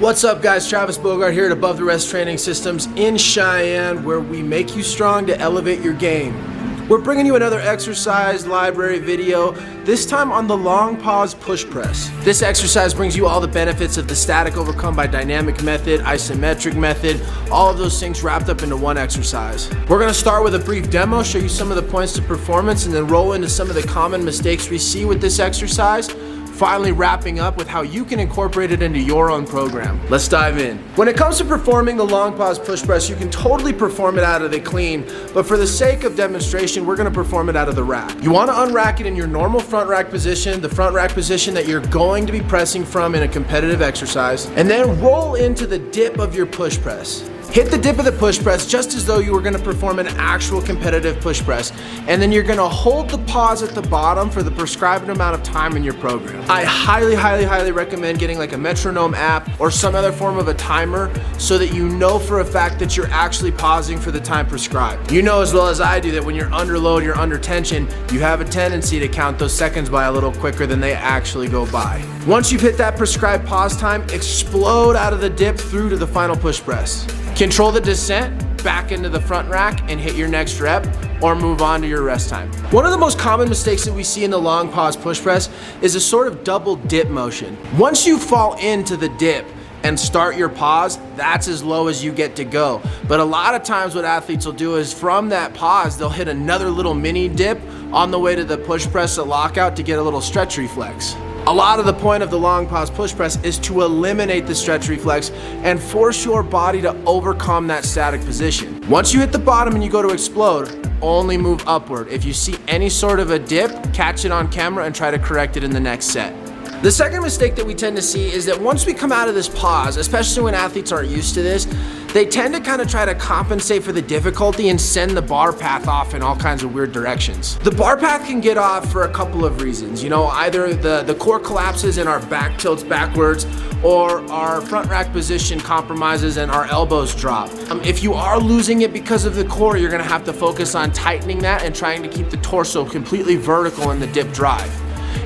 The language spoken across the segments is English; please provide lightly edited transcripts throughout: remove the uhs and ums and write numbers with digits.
What's up guys, Travis Bogart here at Above the Rest Training Systems in Cheyenne, where we make you strong to elevate your game. We're bringing you another exercise library video, this time on the long pause push press. This exercise brings you all the benefits of the static overcome by dynamic method, isometric method, all of those things wrapped up into one exercise. We're gonna start with a brief demo, show you some of the points to performance, and then roll into some of the common mistakes we see with this exercise. Finally wrapping up with how you can incorporate it into your own program. Let's dive in. When it comes to performing the long pause push press, you can totally perform it out of the clean, but for the sake of demonstration, we're gonna perform it out of the rack. You wanna unrack it in your normal front rack position, the front rack position that you're going to be pressing from in a competitive exercise, and then roll into the dip of your push press. Hit the dip of the push press just as though you were gonna perform an actual competitive push press. And then you're gonna hold the pause at the bottom for the prescribed amount of time in your program. I highly recommend getting like a metronome app or some other form of a timer so that you know for a fact that you're actually pausing for the time prescribed. You know as well as I do that when you're under load, you're under tension, you have a tendency to count those seconds by a little quicker than they actually go by. Once you've hit that prescribed pause time, explode out of the dip through to the final push press. Control the descent back into the front rack and hit your next rep, or move on to your rest time. One of the most common mistakes that we see in the long pause push press is a sort of double dip motion. Once you fall into the dip and start your pause, that's as low as you get to go. But a lot of times what athletes will do is from that pause, they'll hit another little mini dip on the way to the push press at lockout to get a little stretch reflex. A lot of the point of the long pause push press is to eliminate the stretch reflex and force your body to overcome that static position. Once you hit the bottom and you go to explode, only move upward. If you see any sort of a dip, catch it on camera and try to correct it in the next set. The second mistake that we tend to see is that once we come out of this pause, especially when athletes aren't used to this, they tend to kind of try to compensate for the difficulty and send the bar path off in all kinds of weird directions. The bar path can get off for a couple of reasons. You know, either the core collapses and our back tilts backwards, or our front rack position compromises and our elbows drop. If you are losing it because of the core, you're gonna have to focus on tightening that and trying to keep the torso completely vertical in the dip drive.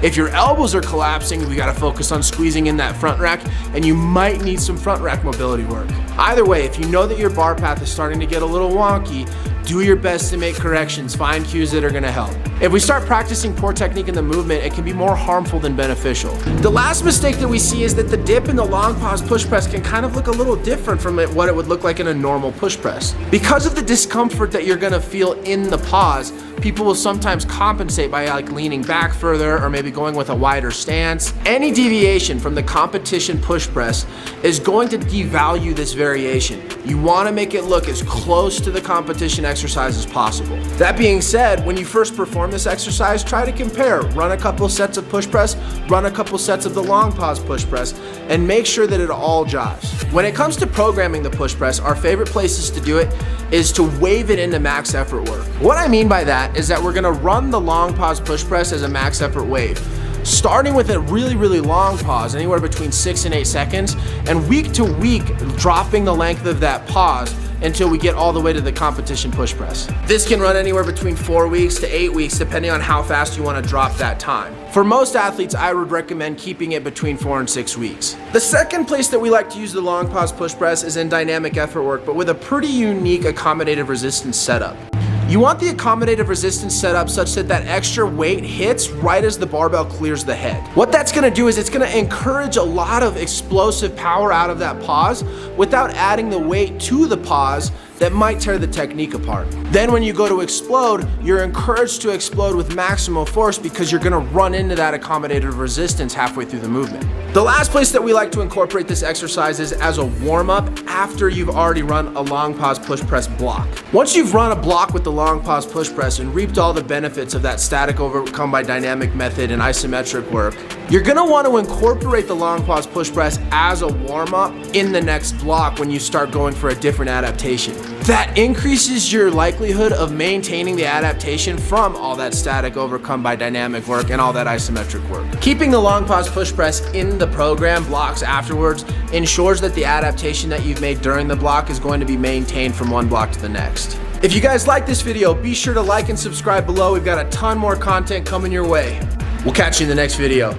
If your elbows are collapsing, we gotta focus on squeezing in that front rack, and you might need some front rack mobility work. Either way, if you know that your bar path is starting to get a little wonky, do your best to make corrections, find cues that are gonna help. If we start practicing poor technique in the movement, it can be more harmful than beneficial. The last mistake that we see is that the dip in the long pause push press can kind of look a little different from what it would look like in a normal push press. Because of the discomfort that you're gonna feel in the pause, people will sometimes compensate by like leaning back further or maybe going with a wider stance. Any deviation from the competition push press is going to devalue this variation. You wanna make it look as close to the competition exercise as possible. That being said, when you first perform this exercise, try to compare. Run a couple sets of push press, run a couple sets of the long pause push press, and make sure that it all jives. When it comes to programming the push press, our favorite places to do it is to wave it into max effort work. What I mean by that is that we're gonna run the long pause push press as a max effort wave, starting with a really long pause, anywhere between 6 and 8 seconds, and week to week dropping the length of that pause until we get all the way to the competition push press. This can run anywhere between 4 weeks to 8 weeks, depending on how fast you want to drop that time. For most athletes, I would recommend keeping it between 4 and 6 weeks. The second place that we like to use the long pause push press is in dynamic effort work, but with a pretty unique accommodative resistance setup. You want the accommodative resistance set up such that that extra weight hits right as the barbell clears the head. What that's gonna do is it's gonna encourage a lot of explosive power out of that pause without adding the weight to the pause that might tear the technique apart. Then when you go to explode, you're encouraged to explode with maximal force because you're gonna run into that accommodative resistance halfway through the movement. The last place that we like to incorporate this exercise is as a warm-up after you've already run a long pause push press block. Once you've run a block with the long pause push press and reaped all the benefits of that static overcome by dynamic method and isometric work, you're gonna want to incorporate the long pause push press as a warm-up in the next block when you start going for a different adaptation. That increases your likelihood of maintaining the adaptation from all that static overcome by dynamic work and all that isometric work. Keeping the long pause push press in the program blocks afterwards ensures that the adaptation that you've made during the block is going to be maintained from one block to the next. If you guys like this video, be sure to like and subscribe below. We've got a ton more content coming your way. We'll catch you in the next video.